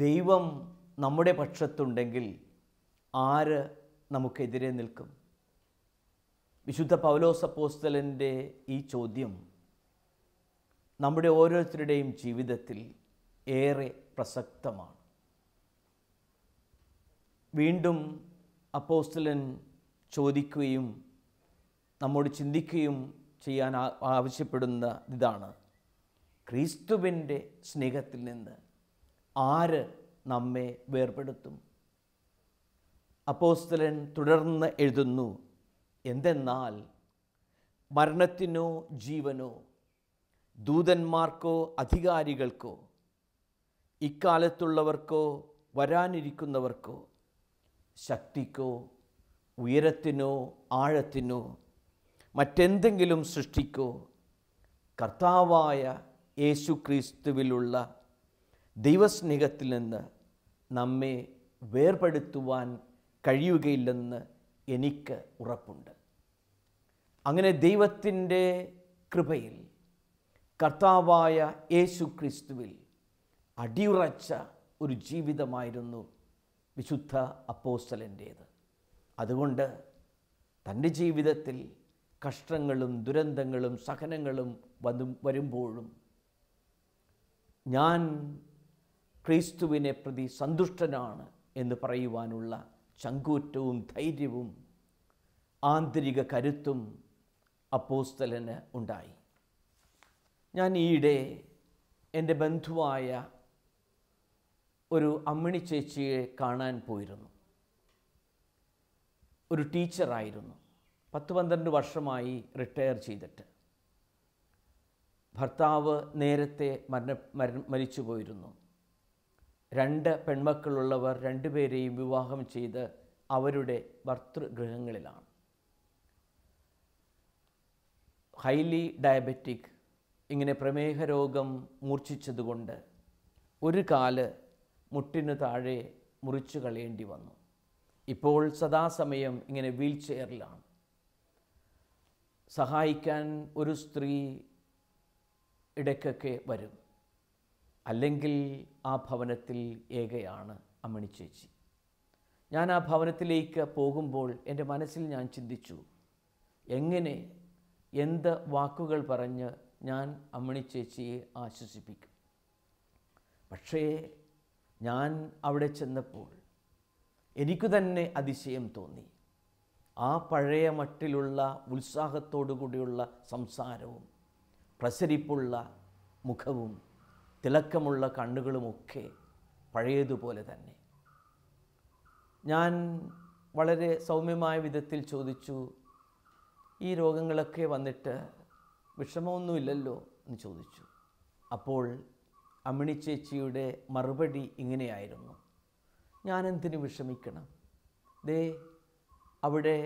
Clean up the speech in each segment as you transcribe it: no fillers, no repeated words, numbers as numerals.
ദൈവം നമ്മുടെ പക്ഷത്തുണ്ടെങ്കിൽ ആര് നമുക്കെതിരെ നിൽക്കും? വിശുദ്ധ പൗലോസ് അപ്പോസ്തലൻ്റെ ഈ ചോദ്യം നമ്മുടെ ഓരോരുത്തരുടെയും ജീവിതത്തിൽ ഏറെ പ്രസക്തമാണ്. വീണ്ടും അപ്പോസ്തലൻ ചോദിക്കുകയും നമ്മോട് ചിന്തിക്കുകയും ചെയ്യാൻ ആവശ്യപ്പെടുന്ന ഇതാണ്: ക്രിസ്തുവിൻ്റെ സ്നേഹത്തിൽ നിന്ന് ആര് നമ്മെ വേർപെടുത്തും? അപ്പോസ്തലൻ തുടർന്ന് എഴുതുന്നു: എന്തെന്നാൽ മരണത്തിനോ ജീവനോ, ദൂതന്മാർക്കോ അധികാരികൾക്കോ, ഇക്കാലത്തുള്ളവർക്കോ വരാനിരിക്കുന്നവർക്കോ, ശക്തിക്കോ ഉയരത്തിനോ ആഴത്തിനോ മറ്റെന്തെങ്കിലും സൃഷ്ടിക്കോ, കർത്താവായ യേശു ക്രിസ്തുവിലുള്ള ദൈവസ്നേഹത്തിൽ നിന്ന് നമ്മെ വേർപെടുത്തുവാൻ കഴിയുകയില്ലെന്ന് എനിക്ക് ഉറപ്പുണ്ട്. അങ്ങനെ ദൈവത്തിൻ്റെ കൃപയിൽ കർത്താവായ യേശു ക്രിസ്തുവിൽ അടിയുറച്ച ഒരു ജീവിതമായിരുന്നു വിശുദ്ധ അപ്പോസ്തലൻ്റേത്. അതുകൊണ്ട് തൻ്റെ ജീവിതത്തിൽ കഷ്ടങ്ങളും ദുരന്തങ്ങളും സഹനങ്ങളും വരുമ്പോഴും ഞാൻ ക്രിസ്തുവിനെ പ്രതി സന്തുഷ്ടനാണ് എന്ന് പറയുവാനുള്ള ചങ്കൂറ്റവും ധൈര്യവും ആന്തരിക കരുത്തും അപ്പോസ്തലന് ഉണ്ടായി. ഞാൻ ഈയിടെ എൻ്റെ ബന്ധുവായ ഒരു അമ്മിണി ചേച്ചിയെ കാണാൻ പോയിരുന്നു. ഒരു ടീച്ചറായിരുന്നു. 10-12 വർഷമായി റിട്ടയർ ചെയ്തിട്ട്. ഭർത്താവ് നേരത്തെ മരിച്ചു പോയിരുന്നു. 2 പെൺമക്കളുള്ളവർ 2 പേരെയും വിവാഹം ചെയ്ത് അവരുടെ ഭർതൃഗൃഹങ്ങളിലാണ്. ഹൈലി ഡയബറ്റിക്, ഇങ്ങനെ പ്രമേഹ രോഗം മൂർച്ഛിച്ചതുകൊണ്ട് ഒരു കാല് മുട്ടിനു താഴെ മുറിച്ചു കളയേണ്ടി വന്നു. ഇപ്പോൾ സദാസമയം ഇങ്ങനെ വീൽ ചെയറിലാണ്. സഹായിക്കാൻ ഒരു സ്ത്രീ ഇടയ്ക്കൊക്കെ വരും. അല്ലെങ്കിൽ ആ ഭവനത്തിൽ ഏകയാണ് അമ്മിണി ചേച്ചി. ഞാൻ ആ ഭവനത്തിലേക്ക് പോകുമ്പോൾ എൻ്റെ മനസ്സിൽ ഞാൻ ചിന്തിച്ചു, എങ്ങനെ എന്ത് വാക്കുകൾ പറഞ്ഞ് ഞാൻ അമ്മിണി ചേച്ചിയെ ആശ്വസിപ്പിക്കും. പക്ഷേ ഞാൻ അവിടെ ചെന്നപ്പോൾ എനിക്ക് തന്നെ അതിശയം തോന്നി. ആ പഴയ മട്ടിലുള്ള ഉത്സാഹത്തോടു കൂടിയുള്ള സംസാരവും പ്രസരിപ്പുള്ള മുഖവും തിളക്കമുള്ള കണ്ണുകളുമൊക്കെ പഴയതുപോലെ തന്നെ. ഞാൻ വളരെ സൗമ്യമായ വിധത്തിൽ ചോദിച്ചു, ഈ രോഗങ്ങളൊക്കെ വന്നിട്ട് വിഷമമൊന്നുമില്ലല്ലോ എന്ന് ചോദിച്ചു. അപ്പോൾ അമ്മിണി ചേച്ചിയുടെ മറുപടി ഇങ്ങനെയായിരുന്നു: ഞാനെന്തിനു വിഷമിക്കണം? ദേ അവിടെ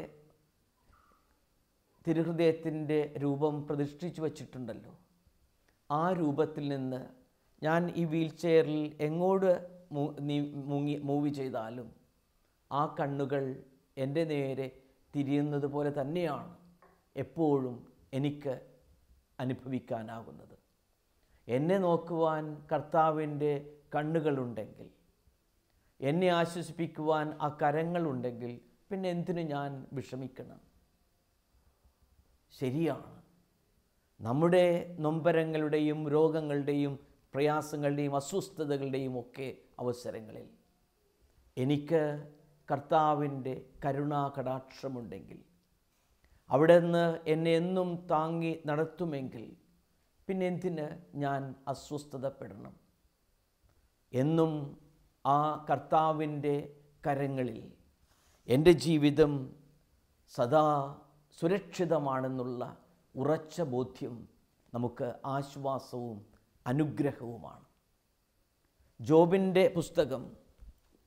തിരുഹൃദയത്തിൻ്റെ രൂപം പ്രതിഷ്ഠിച്ചു വച്ചിട്ടുണ്ടല്ലോ. ആ രൂപത്തിൽ നിന്ന് ഞാൻ ഈ വീൽ ചെയറിൽ എങ്ങോട്ട് മൂവ് ചെയ്താലും ആ കണ്ണുകൾ എൻ്റെ നേരെ തിരിയുന്നത് പോലെ തന്നെയാണ് എപ്പോഴും എനിക്ക് അനുഭവിക്കാനാകുന്നത്. എന്നെ നോക്കുവാൻ കർത്താവിൻ്റെ കണ്ണുകളുണ്ടെങ്കിൽ, എന്നെ ആശ്വസിപ്പിക്കുവാൻ ആ കരങ്ങളുണ്ടെങ്കിൽ, പിന്നെ എന്തിനു ഞാൻ വിഷമിക്കണം? ശരിയാണ്, നമ്മുടെ നൊമ്പരങ്ങളുടെയും രോഗങ്ങളുടെയും പ്രയാസങ്ങളുടെയും അസ്വസ്ഥതകളുടെയും ഒക്കെ അവസരങ്ങളിൽ എനിക്ക് കർത്താവിൻ്റെ കരുണാകടാക്ഷമുണ്ടെങ്കിൽ, അവിടെ നിന്ന് എന്നെ എന്നും താങ്ങി നടത്തുമെങ്കിൽ, പിന്നെ എന്തിന് ഞാൻ അസ്വസ്ഥതപ്പെടണം? എന്നും ആ കർത്താവിൻ്റെ കരങ്ങളിൽ എൻ്റെ ജീവിതം സദാ സുരക്ഷിതമാണെന്നുള്ള ഉറച്ച ബോധ്യം നമുക്ക് ആശ്വാസവും അനുഗ്രഹവുമാണ്. ജോബിൻ്റെ പുസ്തകം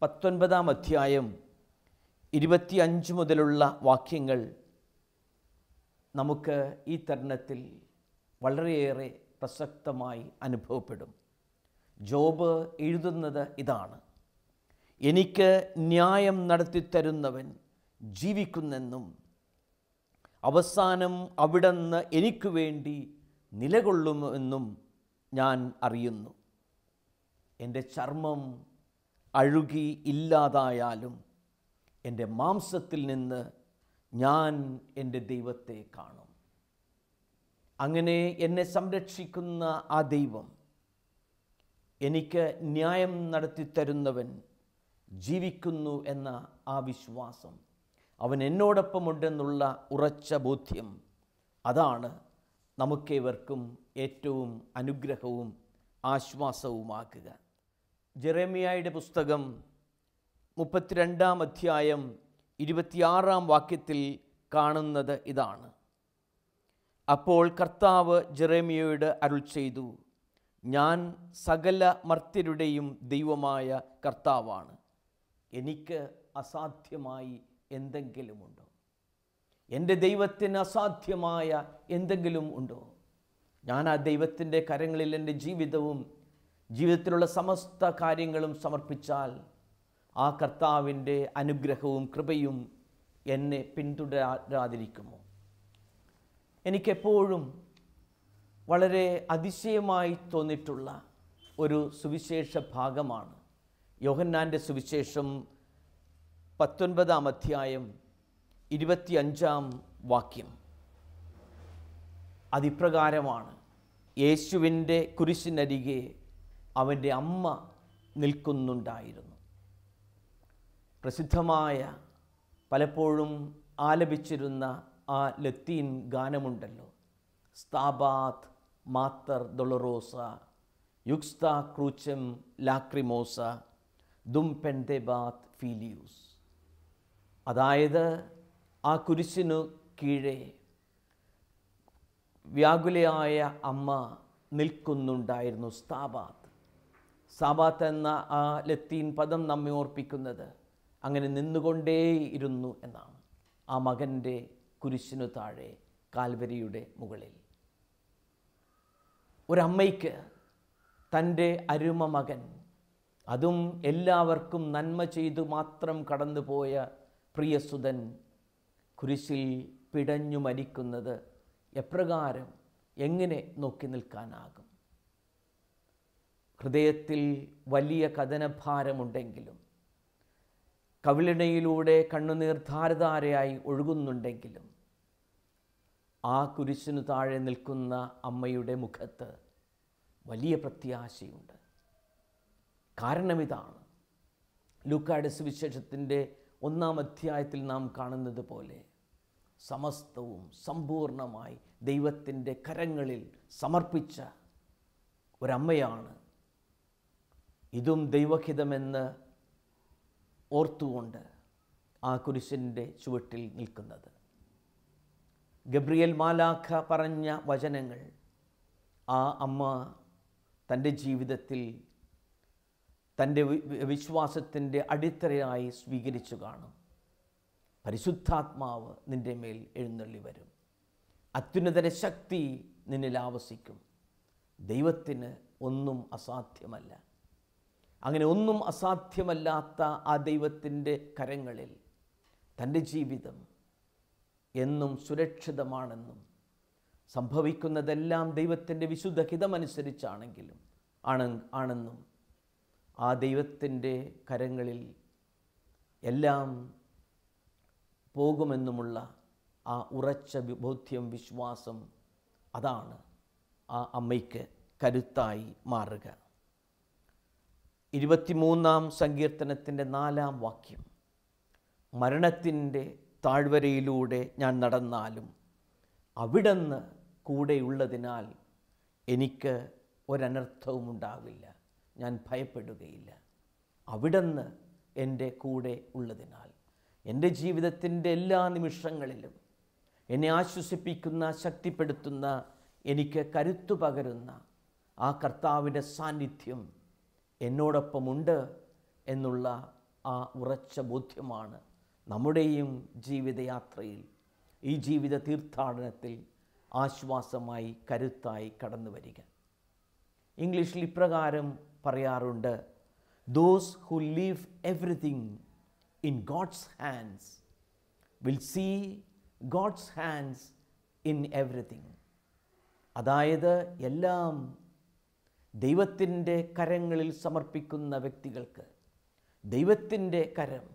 19-ാം അധ്യായം 25 മുതലുള്ള വാക്യങ്ങൾ നമുക്ക് ഈ തരുണത്തിൽ വളരെയേറെ പ്രസക്തമായി അനുഭവപ്പെടും. ജോബ് എഴുതുന്നത് ഇതാണ്: എനിക്ക് ന്യായം നടത്തിത്തരുന്നവൻ ജീവിക്കുന്നെന്നും അവസാനം അവിടുന്ന് എനിക്ക് വേണ്ടി നിലകൊള്ളുമെന്നും ഞാൻ അറിയുന്നു. എൻ്റെ ചർമ്മം അഴുകി ഇല്ലാതായാലും എൻ്റെ മാംസത്തിൽ നിന്ന് ഞാൻ എൻ്റെ ദൈവത്തെ കാണും. അങ്ങനെ എന്നെ സംരക്ഷിക്കുന്ന ആ ദൈവം, എനിക്ക് ന്യായം നടത്തിത്തരുന്നവൻ ജീവിക്കുന്നു എന്ന ആ വിശ്വാസം, അവൻ എന്നോടൊപ്പമുണ്ടെന്നുള്ള ഉറച്ച ബോധ്യം, അതാണ് നമുക്കേവർക്കും ഏറ്റവും അനുഗ്രഹവും ആശ്വാസവുമാക്കുക. ജെറമ്യായുടെ പുസ്തകം 32-ാം അധ്യായം 26-ാം വാക്യത്തിൽ കാണുന്നത് ഇതാണ്: അപ്പോൾ കർത്താവ് ജെറമ്യയോട് അരുൾ ചെയ്തു, ഞാൻ സകല മർത്യരുടെയും ദൈവമായ കർത്താവാണ്. എനിക്ക് അസാധ്യമായി എന്തെങ്കിലുമുണ്ടോ? എൻ്റെ ദൈവത്തിന് അസാധ്യമായ എന്തെങ്കിലും ഉണ്ടോ? ഞാൻ ആ ദൈവത്തിൻ്റെ കരങ്ങളിൽ എൻ്റെ ജീവിതത്തിലുള്ള സമസ്ത കാര്യങ്ങളും സമർപ്പിച്ചാൽ ആ കർത്താവിൻ്റെ അനുഗ്രഹവും കൃപയും എന്നെ പിന്തുടരാതിരിക്കുമോ? എനിക്കെപ്പോഴും വളരെ അതിശയമായി തോന്നിയിട്ടുള്ള ഒരു സുവിശേഷ ഭാഗമാണ് യോഹന്നാൻ്റെ സുവിശേഷം 19-ാം അധ്യായം 25-ാം വാക്യം. അതിപ്രകാരമാണ്: യേശുവിൻ്റെ കുരിശിനരികെ അവൻ്റെ അമ്മ നിൽക്കുന്നുണ്ടായിരുന്നു. പ്രസിദ്ധമായ, പലപ്പോഴും ആലപിച്ചിരുന്ന ആ ലത്തീൻ ഗാനമുണ്ടല്ലോ: സ്താബാത് മാത്തർ ഡൊളറോസ യുക്സ്ത ക്രൂച്ചം ലാക്രിമോസ ദും പെൻതെബാത് ഫീലിയൂസ്. അതായത്, ആ കുരിശിനു കീഴെ വ്യാകുലയായ അമ്മ നിൽക്കുന്നുണ്ടായിരുന്നു. സാബാത്ത് എന്ന ആ ലത്തീൻ പദം നമ്മെ ഓർപ്പിക്കുന്നത് അങ്ങനെ നിന്നുകൊണ്ടേയിരുന്നു എന്നാണ്. ആ മകൻ്റെ കുരിശിനു താഴെ, കാൽവരിയുടെ മുകളിൽ, ഒരമ്മയ്ക്ക് തൻ്റെ അരുമ മകൻ, അതും എല്ലാവർക്കും നന്മ ചെയ്തു മാത്രം കടന്നുപോയ പ്രിയസുതൻ, കുരിശിൽ പിടഞ്ഞു മരിക്കുന്നത് എപ്രകാരം, എങ്ങനെ നോക്കി നിൽക്കാനാകും? ഹൃദയത്തിൽ വലിയ കഥനഭാരമുണ്ടെങ്കിലും, കവിളിണയിലൂടെ കണ്ണുനീർ ധാരധാരയായി ഒഴുകുന്നുണ്ടെങ്കിലും, ആ കുരിശിനു താഴെ നിൽക്കുന്ന അമ്മയുടെ മുഖത്ത് വലിയ പ്രത്യാശയുണ്ട്. കാരണമിതാണ്: ലൂക്കായുടെ സുവിശേഷത്തിൻ്റെ 1-ാം അധ്യായത്തിൽ നാം കാണുന്നത് പോലെ സമസ്തവും സമ്പൂർണമായി ദൈവത്തിൻ്റെ കരങ്ങളിൽ സമർപ്പിച്ച ഒരമ്മയാണ് ഇതും ദൈവഹിതമെന്ന് ഓർത്തുകൊണ്ട് ആ കുരിശിൻ്റെ ചുവട്ടിൽ നിൽക്കുന്നത്. ഗബ്രിയേൽ മാലാഖ പറഞ്ഞ വചനങ്ങൾ ആ അമ്മ തൻ്റെ ജീവിതത്തിൽ തൻ്റെ വിശ്വാസത്തിൻ്റെ അടിത്തറയായി സ്വീകരിച്ചു കാണും. പരിശുദ്ധാത്മാവ് നിൻ്റെ മേൽ എഴുന്നള്ളി വരും. അത്യുന്നതന്റെ ശക്തി നിന്നിൽ ആവസിക്കും. ദൈവത്തിന് ഒന്നും അസാധ്യമല്ല. അങ്ങനെ ഒന്നും അസാധ്യമല്ലാത്ത ആ ദൈവത്തിൻ്റെ കരങ്ങളിൽ തൻ്റെ ജീവിതം എന്നും സുരക്ഷിതമാണെന്നും, സംഭവിക്കുന്നതെല്ലാം ദൈവത്തിൻ്റെ വിശുദ്ധ ഹിതമനുസരിച്ചാണെങ്കിലും ആണെന്നും, ആ ദൈവത്തിൻ്റെ കരങ്ങളിൽ എല്ലാം പോകുമെന്നുമുള്ള ആ ഉറച്ച ബോധ്യം, വിശ്വാസം, അതാണ് ആ അമ്മയ്ക്ക് കരുത്തായി മാറുക. 23-ാം സങ്കീർത്തനത്തിൻ്റെ 4-ാം വാക്യം: മരണത്തിൻ്റെ താഴ്വരയിലൂടെ ഞാൻ നടന്നാലും അവിടുന്ന് കൂടെയുള്ളതിനാൽ എനിക്ക് ഒരനർത്ഥവും ഉണ്ടാവില്ല. ഞാൻ ഭയപ്പെടുകയില്ല. അവിടുന്ന് എൻ്റെ കൂടെ ഉള്ളതിനാൽ എൻ്റെ ജീവിതത്തിൻ്റെ എല്ലാ നിമിഷങ്ങളിലും എന്നെ ആശ്വസിപ്പിക്കുന്ന, ശക്തിപ്പെടുത്തുന്ന, എനിക്ക് കരുത്തു പകരുന്ന ആ കർത്താവിൻ്റെ സാന്നിധ്യം എന്നോടൊപ്പമുണ്ട് എന്നുള്ള ആ ഉറച്ച ബോധ്യമാണ് നമ്മുടെയും ജീവിതയാത്രയിൽ, ഈ ജീവിത തീർത്ഥാടനത്തിൽ ആശ്വാസമായി, കരുത്തായി കടന്നു വരിക. ഇംഗ്ലീഷിൽ ഇപ്രകാരം പറയാറുണ്ട്, those who leave everything in God's hands will see God's hands in everything. അതായത് എല്ലാം ദൈവത്തിൻ്റെ കരങ്ങളിൽ സമർപ്പിക്കുന്ന വ്യക്തികൾക്ക് ദൈവത്തിൻ്റെ കരം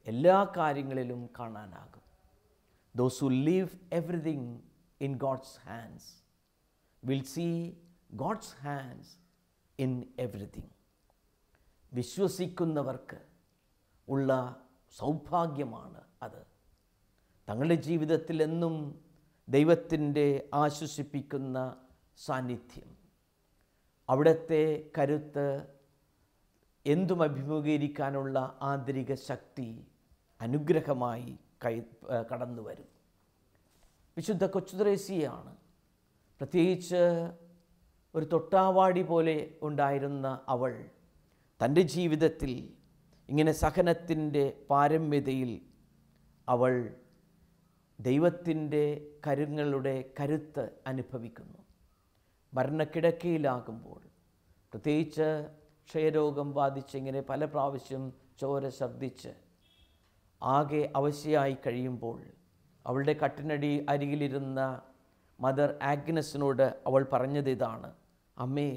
എല്ലാ കാര്യങ്ങളിലും കാണാനാകും. Those who leave everything in God's hands will see God's hands in everything. വിശ്വസിക്കുന്നവർക്ക് ഉള്ള സൗഭാഗ്യമാണ് അത്. തങ്ങളുടെ ജീവിതത്തിൽ എന്നും ദൈവത്തിൻ്റെ ആശ്വസിപ്പിക്കുന്ന സാന്നിധ്യം, അവിടുത്തെ കരുത്ത്, എന്തും അഭിമുഖീകരിക്കാനുള്ള ആന്തരിക ശക്തി അനുഗ്രഹമായി കടന്നു വരും. വിശുദ്ധ കൊച്ചുത്രേസ്യയാണ് പ്രത്യേകിച്ച് ഒരു തൊട്ടാവാടി പോലെ ഉണ്ടായിരുന്ന അവൾ തൻ്റെ ജീവിതത്തിൽ ഇങ്ങനെ സഹനത്തിൻ്റെ പാരമ്യതയിൽ അവൾ ദൈവത്തിൻ്റെ കരങ്ങളുടെ കരുത്ത് അനുഭവിക്കുന്നു. മരണക്കിടക്കയിലാകുമ്പോൾ, പ്രത്യേകിച്ച് ക്ഷയരോഗം ബാധിച്ചിങ്ങനെ പല പ്രാവശ്യം ചോര ഛർദ്ദിച്ച് ആകെ അവശയായി കഴിയുമ്പോൾ അവളുടെ കട്ടിനടി അരികിലിരുന്ന മദർ ആഗ്നസിനോട് അവൾ പറഞ്ഞത് ഇതാണ്: അമ്മേ,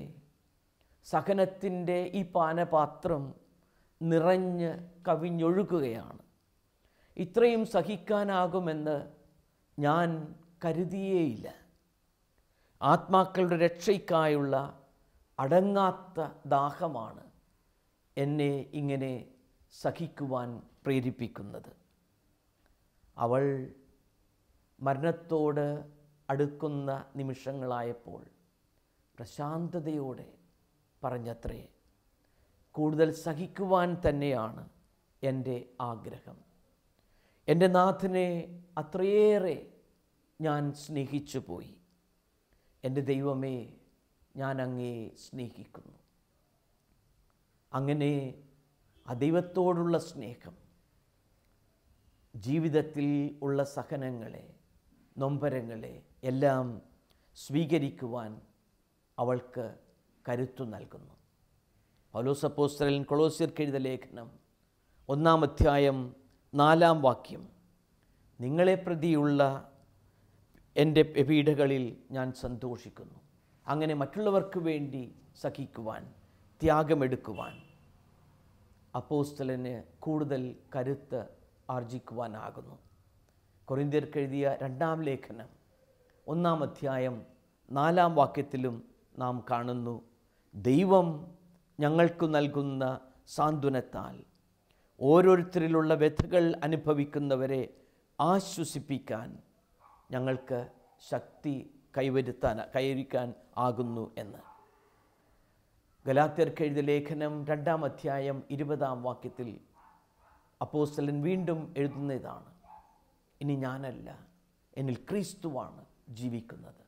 സഹനത്തിൻ്റെ ഈ പാനപാത്രം നിറഞ്ഞ് കവിഞ്ഞൊഴുകുകയാണ്. ഇത്രയും സഹിക്കാനാകുമെന്ന് ഞാൻ കരുതിയേയില്ല. ആത്മാക്കളുടെ രക്ഷയ്ക്കായുള്ള അടങ്ങാത്ത ദാഹമാണ് എന്നെ ഇങ്ങനെ സഹിക്കുവാൻ പ്രേരിപ്പിക്കുന്നത്. അവൾ മരണത്തോട് അടുക്കുന്ന നിമിഷങ്ങളായപ്പോൾ പ്രശാന്തതയോടെ പറഞ്ഞത്രേ, കൂടുതൽ സഹിക്കുവാൻ തന്നെയാണ് എൻ്റെ ആഗ്രഹം. എൻ്റെ നാഥനെ അത്രയേറെ ഞാൻ സ്നേഹിച്ചു പോയി. എൻ്റെ ദൈവമേ, ഞാൻ അങ്ങേ സ്നേഹിക്കുന്നു. അങ്ങനെ ആ ദൈവത്തോടുള്ള സ്നേഹം ജീവിതത്തിൽ ഉള്ള സഹനങ്ങളെ, നൊമ്പരങ്ങളെ എല്ലാം സ്വീകരിക്കുവാൻ അവൾക്ക് കരുത്തു നൽകുന്നു. പൗലോസ് അപ്പോസ്തലൻ കൊളോസ്യർക്ക് എഴുതിയ ലേഖനം 1-ാം അധ്യായം 4-ാം വാക്യം: നിങ്ങളെ പ്രതിയുള്ള എൻ്റെ പീഡകളിൽ ഞാൻ സന്തോഷിക്കുന്നു. അങ്ങനെ മറ്റുള്ളവർക്ക് വേണ്ടി സഹിക്കുവാൻ, ത്യാഗമെടുക്കുവാൻ അപ്പോസ്തലന് കൂടുതൽ കരുത്ത് ആർജിക്കുവാനാകുന്നു. കൊരിന്ത്യർക്ക് എഴുതിയ 2-ാം ലേഖനം 1-ാം അധ്യായം 4-ാം വാക്യത്തിലും നാം കാണുന്നു, ദൈവം ഞങ്ങൾക്ക് നൽകുന്ന സാന്ത്വനത്താൽ ഓരോരുത്തരിലുള്ള വ്യഥകൾ അനുഭവിക്കുന്നവരെ ആശ്വസിപ്പിക്കാൻ ഞങ്ങൾക്ക് ശക്തി കൈവരിക്കാൻ ആകുന്നു എന്ന്. ഗലാത്യർക്ക് എഴുതിയ ലേഖനം 2-ാം അധ്യായം 20-ാം വാക്യത്തിൽ അപ്പോസ്തലൻ വീണ്ടും എഴുതുന്ന ഇതാണ്: ഇനി ഞാനല്ല, എന്നിൽ ക്രിസ്തുവാണ് ജീവിക്കുന്നത്.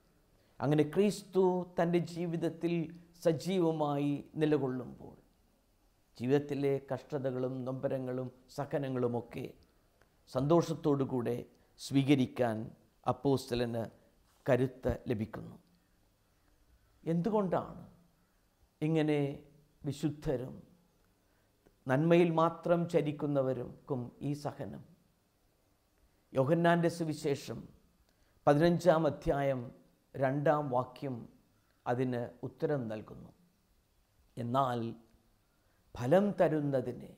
അങ്ങനെ ക്രിസ്തു തൻ്റെ ജീവിതത്തിൽ സജീവമായി നിലകൊള്ളുമ്പോൾ ജീവിതത്തിലെ കഷ്ടതകളും നൊമ്പരങ്ങളും സഹനങ്ങളുമൊക്കെ സന്തോഷത്തോടുകൂടെ സ്വീകരിക്കാൻ അപ്പോസ്തലന് കരുത്ത് ലഭിക്കുന്നു. എന്തുകൊണ്ടാണ് ഇങ്ങനെ വിശുദ്ധരും നന്മയിൽ മാത്രം ചരിക്കുന്നവർക്കും ഈ സഹനം? യോഹന്നാൻ്റെ സുവിശേഷം 15-ാം അധ്യായം 2-ാം വാക്യം അതിന് ഉത്തരം നൽകുന്നു. എന്നാൽ ഫലം തരുന്നതിന്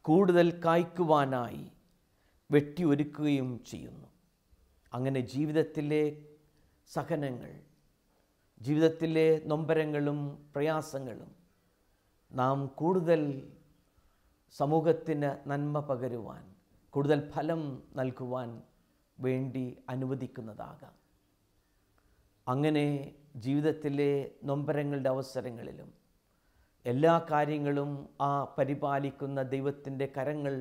കൂടുതൽ കായ്ക്കുവാനായി വെട്ടിയൊരുക്കുകയും ചെയ്യുന്നു. അങ്ങനെ ജീവിതത്തിലെ സഹനങ്ങൾ, ജീവിതത്തിലെ നൊമ്പരങ്ങളും പ്രയാസങ്ങളും നാം കൂടുതൽ സമൂഹത്തിന് നന്മ പകരുവാൻ, കൂടുതൽ ഫലം നൽകുവാൻ വേണ്ടി അനുവദിക്കുന്നതാകാം. അങ്ങനെ ജീവിതത്തിലെ നൊമ്പരങ്ങളുടെ അവസരങ്ങളിലും എല്ലാ കാര്യങ്ങളും ആ പരിപാലിക്കുന്ന ദൈവത്തിൻ്റെ കരങ്ങൾ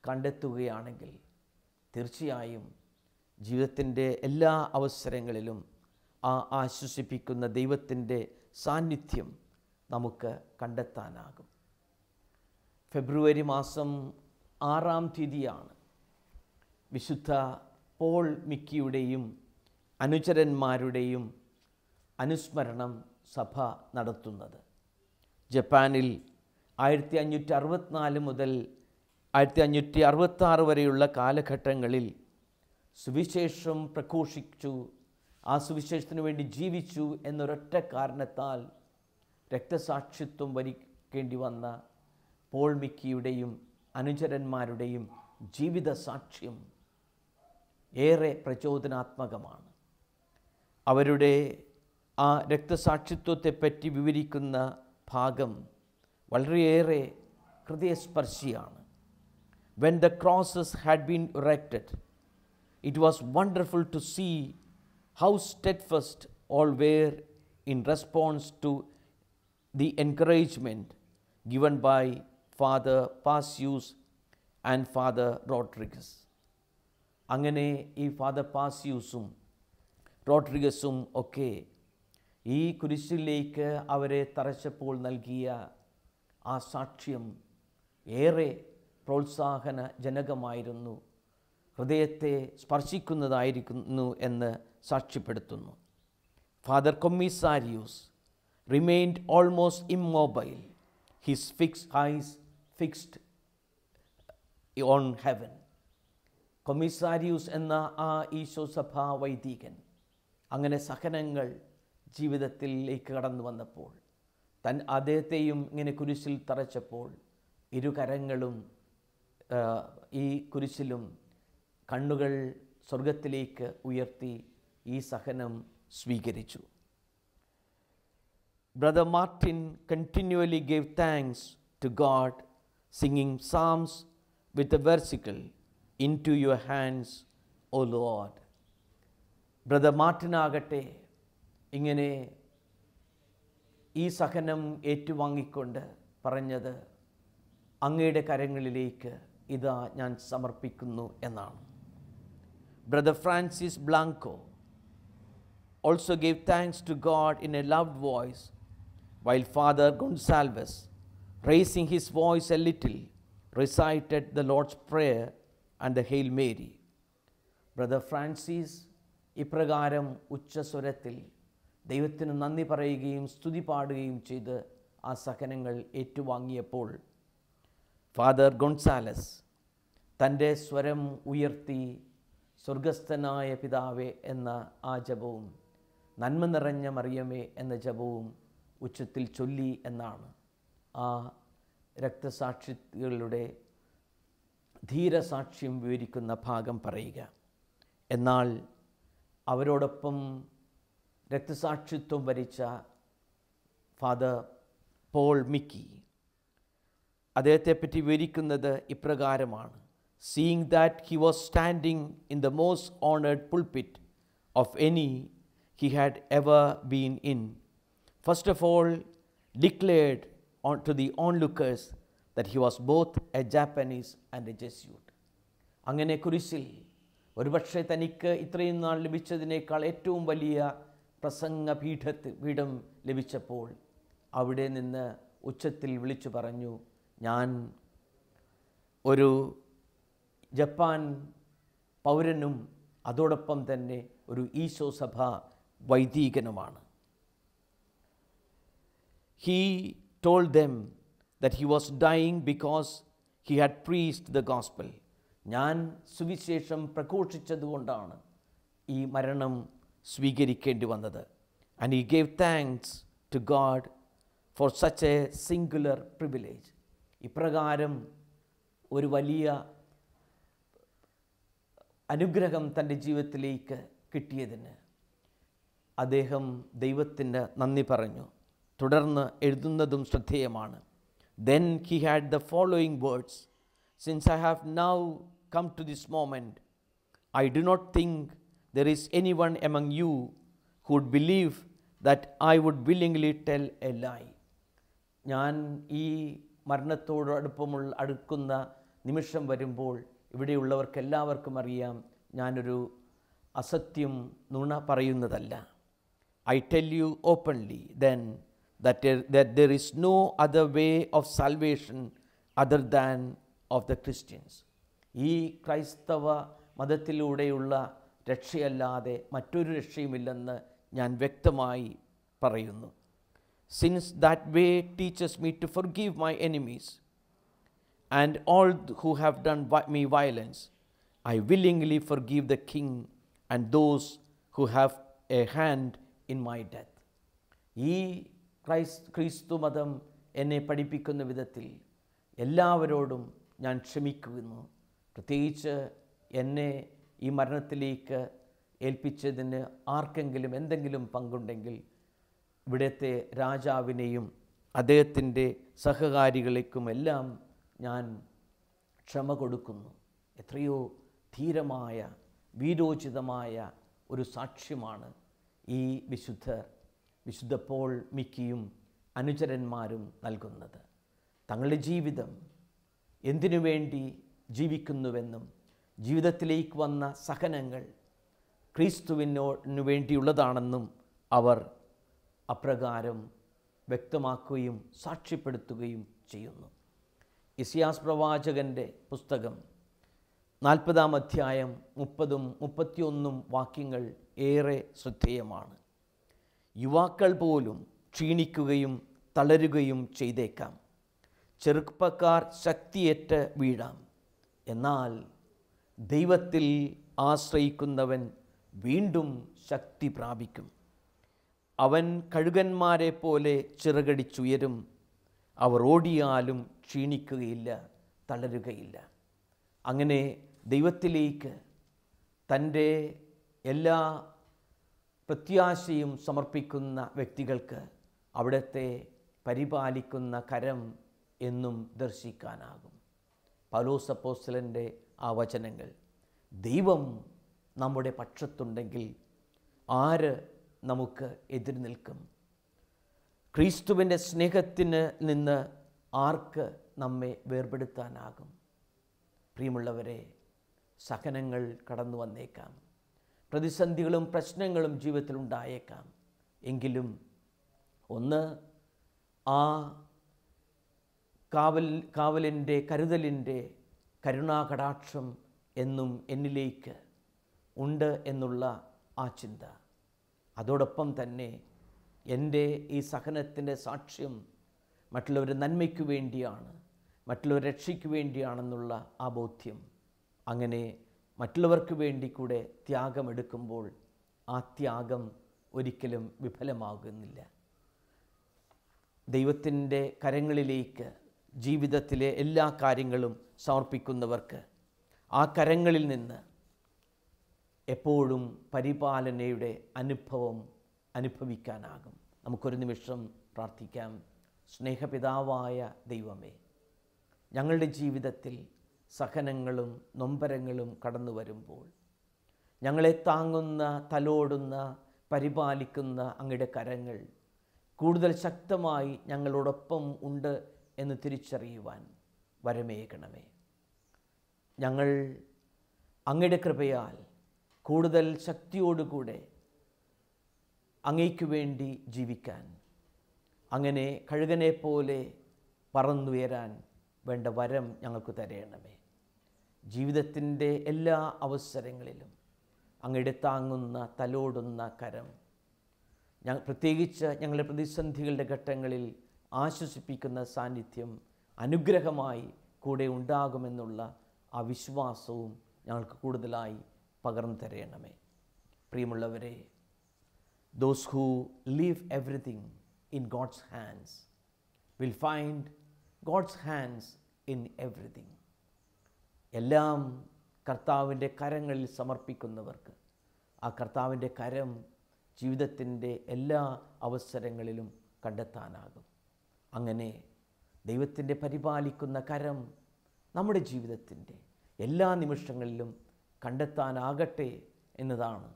കണ്ടെത്തുകയാണെങ്കിൽ തീർച്ചയായും ജീവിതത്തിൻ്റെ എല്ലാ അവസരങ്ങളിലും ആ ആശ്വസിപ്പിക്കുന്ന ദൈവത്തിൻ്റെ സാന്നിധ്യം നമുക്ക് കണ്ടെത്താനാകും. ഫെബ്രുവരി മാസം 6-ാം തീയതിയാണ് വിശുദ്ധ പോൾ മിക്കിയുടെയും അനുചരന്മാരുടെയും അനുസ്മരണം സഭ നടത്തുന്നത്. ജപ്പാനിൽ 1564 മുതൽ 1566 വരെയുള്ള കാലഘട്ടങ്ങളിൽ സുവിശേഷം പ്രഘോഷിച്ചു, ആ സുവിശേഷത്തിന് വേണ്ടി ജീവിച്ചു എന്നൊരൊറ്റ കാരണത്താൽ രക്തസാക്ഷിത്വം വരിക്കേണ്ടി വന്ന പോൾ മിക്കിയുടെയും അനുചരന്മാരുടെയും ജീവിത സാക്ഷ്യം ഏറെ പ്രചോദനാത്മകമാണ്. അവരുടെ ആ രക്തസാക്ഷിത്വത്തെപ്പറ്റി വിവരിക്കുന്ന ഭാഗം വളരെയേറെ ഹൃദയസ്പർശിയാണ്. When the crosses had been erected, it was wonderful to see how steadfast all were in response to the encouragement given by Father Pacius and Father Rodriguez. അങ്ങനെ ഈ ഫാദർ പാസിയൂസും റോഡ്രിഗസും ഒക്കെ ഈ കുരിശിലേക്ക് അവരെ തറച്ചപ്പോൾ നൽകിയ ആ സാക്ഷ്യം ഏറെ പ്രോത്സാഹനജനകമായിരുന്നു, ഹൃദയത്തെ സ്പർശിക്കുന്നതായിരിക്കുന്നു എന്ന് സാക്ഷ്യപ്പെടുത്തുന്നു. Father Commissarius remained almost immobile, his eyes fixed on heaven. Commissarius എന്ന ആ ഈശോസഭാ വൈദികൻ അങ്ങനെ സഹനങ്ങൾ ജീവിതത്തിലേക്ക് കടന്നു വന്നപ്പോൾ അദ്ദേഹത്തെയും ഇങ്ങനെ കുരിശിൽ തറച്ചപ്പോൾ ഇരുകരങ്ങളും ഈ കുരിശിലും കണ്ണുകൾ സ്വർഗത്തിലേക്ക് ഉയർത്തി ഈ സഹനം സ്വീകരിച്ചു. Brother Martin continually gave thanks to God, singing psalms with the versicle, "Into your hands, O Lord." Brother Martin ആകട്ടെ ഇങ്ങനെ ഈ സഹനം ഏറ്റുവാങ്ങിക്കൊണ്ട് പറഞ്ഞത്, അങ്ങയുടെ കരങ്ങളിലേക്ക് ഇതാ ഞാൻ സമർപ്പിക്കുന്നു എന്നാണ്. Brother Francis Blanco also gave thanks to God in a loud voice, while Father Gonsalves, raising his voice a little, recited the Lord's Prayer and the Hail Mary. Brother Francis ഇപ്രകാരം ഉച്ചസ്വരത്തിൽ ദൈവത്തിന് നന്ദി പറയുകയും സ്തുതി പാടുകയും ചെയ്ത് ആ സഹനങ്ങൾ ഏറ്റുവാങ്ങിയപ്പോൾ ഫാദർ ഗൊൺസാലസ് തൻ്റെ സ്വരം ഉയർത്തി സ്വർഗസ്ഥനായ പിതാവേ എന്ന ആ ജപവും നന്മ നിറഞ്ഞ മറിയമേ എന്ന ജപവും ഉച്ചത്തിൽ ചൊല്ലി എന്നാണ് ആ രക്തസാക്ഷികളുടെ ധീരസാക്ഷ്യം വിവരിക്കുന്ന ഭാഗം പറയുക. എന്നാൽ അവരോടൊപ്പം രക്തസാക്ഷിത്വം വരിച്ച ഫാദർ പോൾ മിക്കി അദ്ദേഹത്തെപ്പറ്റി വിവരിക്കുന്നത് ഇപ്രകാരമാണ്: Seeing that he was standing in the most honored pulpit of any he had ever been in, first of all declared to the onlookers that he was both a Japanese and a Jesuit. അങ്ങനെ കുരിശിൽ ഒരുപക്ഷെ തനിക്ക് ഇത്രയും നാൾ ലഭിച്ചതിനേക്കാൾ ഏറ്റവും വലിയ പീഠം ലഭിച്ചപ്പോൾ അവിടെ നിന്ന് ഉച്ചത്തിൽ വിളിച്ചു പറഞ്ഞു, ഞാൻ ഒരു ജപ്പാൻ പൗരനും അതോടൊപ്പം തന്നെ ഒരു ഈശോ സഭ വൈദികനുമാണ്. He told them that he was dying because he had preached the gospel. ഞാൻ സുവിശേഷം പ്രഘോഷിച്ചതുകൊണ്ടാണ് ഈ മരണം സ്വീകരിക്കേണ്ടി വന്നത്. And he gave thanks to God for such a singular privilege. ഇപ്രകാരം ഒരു വലിയ അനുഗ്രഹം തൻ്റെ ജീവിതത്തിലേക്ക് കിട്ടിയതിന് അദ്ദേഹം ദൈവത്തിന് നന്ദി പറഞ്ഞു. തുടർന്ന് എഴുതുന്നതും ശ്രദ്ധേയമാണ്. Then he had the following words: Since I have now come to this moment, I do not think there is anyone among you who would believe that I would willingly tell a lie. ഞാൻ ഈ മരണത്തോട് അടുക്കുന്ന നിമിഷം വരുമ്പോൾ ഇവിടെയുള്ളവർക്കെല്ലാവർക്കും അറിയാം, ഞാനൊരു അസത്യം നുണ പറയുന്നതല്ല. I tell you openly then that there is no other way of salvation other than of the Christians. ഈ ക്രൈസ്തവ മതത്തിലൂടെയുള്ള രക്ഷയല്ലാതെ മറ്റൊരു രക്ഷയുമില്ലെന്ന് ഞാൻ വ്യക്തമായി പറയുന്നു. since that way teaches me to forgive my enemies and all who have done me violence. I willingly forgive the king and those who have a hand in my death. ഈ ക്രിസ്തു മതം എന്നെ പഠിപ്പിക്കുന്ന വിധത്തിൽ എല്ലാവരോടും ഞാൻ ക്ഷമിക്കുന്നു. പ്രത്യേകിച്ച് എന്നെ ഈ മരണത്തിലേക്ക് ഏൽപ്പിച്ചതിന് ആർക്കെങ്കിലും എന്തെങ്കിലും പങ്കുണ്ടെങ്കിൽ ഇവിടുത്തെ രാജാവിനെയും അദ്ദേഹത്തിൻ്റെ സഹകാരികളേക്കുമെല്ലാം ഞാൻ ക്ഷമ കൊടുക്കുന്നു. എത്രയോ ധീരമായ വീരോചിതമായ ഒരു സാക്ഷ്യമാണ് ഈ വിശുദ്ധ പോൾ മിക്കിയും അനുചരന്മാരും നൽകുന്നത്. തങ്ങളുടെ ജീവിതം എന്തിനു വേണ്ടി ജീവിക്കുന്നുവെന്നും ജീവിതത്തിലേക്ക് വന്ന സഹനങ്ങൾ ക്രിസ്തുവിനു വേണ്ടിയുള്ളതാണെന്നും അവർ അപ്രകാരം വ്യക്തമാക്കുകയും സാക്ഷ്യപ്പെടുത്തുകയും ചെയ്യുന്നു. ഇസ്യാസ് പ്രവാചകൻ്റെ പുസ്തകം 40-ാം അധ്യായം 30-31 വാക്യങ്ങൾ ഏറെ ശ്രദ്ധേയമാണ്. യുവാക്കൾ പോലും ക്ഷീണിക്കുകയും തളരുകയും ചെയ്തേക്കാം. ചെറുപ്പക്കാർ ശക്തിയേറ്റ് വീഴാം. എന്നാൽ ദൈവത്തിൽ ആശ്രയിക്കുന്നവൻ വീണ്ടും ശക്തി പ്രാപിക്കും. അവൻ കഴുകന്മാരെ പോലെ ചിറകടിച്ചുയരും. അവർ ഓടിയാലും ക്ഷീണിക്കുകയില്ല, തളരുകയില്ല. അങ്ങനെ ദൈവത്തിലേക്ക് തൻ്റെ എല്ലാ പ്രത്യാശയും സമർപ്പിക്കുന്ന വ്യക്തികൾക്ക് അവിടുത്തെ പരിപാലിക്കുന്ന കരം എന്നും ദർശിക്കാനാകും. പൗലോസ് അപ്പോസ്തലൻ്റെ ആ വചനങ്ങൾ, ദൈവം നമ്മുടെ പക്ഷത്തുണ്ടെങ്കിൽ ആര് നമുക്ക് എതിര് നിൽക്കും? ക്രിസ്തുവിൻ്റെ സ്നേഹത്തിന് നിന്ന് ആർക്ക് നമ്മെ വേർപെടുത്താനാകും? പ്രിയമുള്ളവരെ, സഹനങ്ങൾ കടന്നു വന്നേക്കാം, പ്രതിസന്ധികളും പ്രശ്നങ്ങളും ജീവിതത്തിൽ ഉണ്ടായേക്കാം. എങ്കിലും ഒന്ന്, ആ കാവലിൻ്റെ കരുതലിൻ്റെ കരുണാകടാക്ഷം എന്നും എന്നിലേക്ക് ഉണ്ട് എന്നുള്ള ആ ചിന്ത. അതോടൊപ്പം തന്നെ എൻ്റെ ഈ സഹനത്തിൻ്റെ സാക്ഷ്യം മറ്റുള്ളവരുടെ നന്മയ്ക്ക് വേണ്ടിയാണ്, മറ്റുള്ളവരെ രക്ഷയ്ക്ക് വേണ്ടിയാണെന്നുള്ള ആ ബോധ്യം. അങ്ങനെ മറ്റുള്ളവർക്ക് വേണ്ടി കൂടെ ത്യാഗമെടുക്കുമ്പോൾ ആ ത്യാഗം ഒരിക്കലും വിഫലമാകുന്നില്ല. ദൈവത്തിൻ്റെ കരങ്ങളിലേക്ക് ജീവിതത്തിലെ എല്ലാ കാര്യങ്ങളും സമർപ്പിക്കുന്നവർക്ക് ആ കരങ്ങളിൽ നിന്ന് എപ്പോഴും പരിപാലനയുടെ അനുഭവം അനുഭവിക്കാനാകും. നമുക്കൊരു നിമിഷം പ്രാർത്ഥിക്കാം. സ്നേഹപിതാവായ ദൈവമേ, ഞങ്ങളുടെ ജീവിതത്തിൽ സഹനങ്ങളും നൊമ്പരങ്ങളും കടന്നു വരുമ്പോൾ ഞങ്ങളെ താങ്ങുന്ന, തലോടുന്ന, പരിപാലിക്കുന്ന അങ്ങയുടെ കരങ്ങൾ കൂടുതൽ ശക്തമായി ഞങ്ങളോടൊപ്പം ഉണ്ട് എന്ന് തിരിച്ചറിയുവാൻ വരമേകണമേ. ഞങ്ങൾ അങ്ങയുടെ കൃപയാൽ കൂടുതൽ ശക്തിയോടുകൂടെ അങ്ങയ്ക്ക് വേണ്ടി ജീവിക്കാൻ, അങ്ങനെ കഴുകനെ പോലെ പറന്നുയരാൻ വേണ്ട വരം ഞങ്ങൾക്ക് തരയണമേ. ജീവിതത്തിൻ്റെ എല്ലാ അവസരങ്ങളിലും അങ്ങയുടെ താങ്ങുന്ന, തലോടുന്ന കരം, പ്രത്യേകിച്ച് ഞങ്ങളുടെ പ്രതിസന്ധികളുടെ ഘട്ടങ്ങളിൽ ആശ്വസിപ്പിക്കുന്ന സാന്നിധ്യം അനുഗ്രഹമായി കൂടെ ഉണ്ടാകുമെന്നുള്ള ആ വിശ്വാസവും ഞങ്ങൾക്ക് കൂടുതലായി പകർന്നു തരയണമേ. പ്രിയമുള്ളവരെ, those who leave everything in God's hands will find God's hands in everything. എല്ലാം കർത്താവിൻ്റെ കരങ്ങളിൽ സമർപ്പിക്കുന്നവർക്ക് ആ കർത്താവിൻ്റെ കരം ജീവിതത്തിൻ്റെ എല്ലാ അവസരങ്ങളിലും കണ്ടെത്താനാകും. അങ്ങനെ ദൈവത്തിൻ്റെ പരിപാലിക്കുന്ന കരം നമ്മുടെ ജീവിതത്തിൻ്റെ എല്ലാ നിമിഷങ്ങളിലും കണ്ടെത്താനാകട്ടെ എന്നതാണ്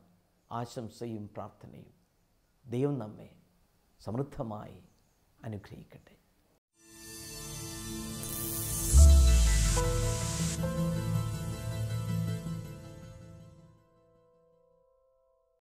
ആശംസയും പ്രാർത്ഥനയും. ദൈവം നമ്മെ സമൃദ്ധമായി അനുഗ്രഹിക്കട്ടെ.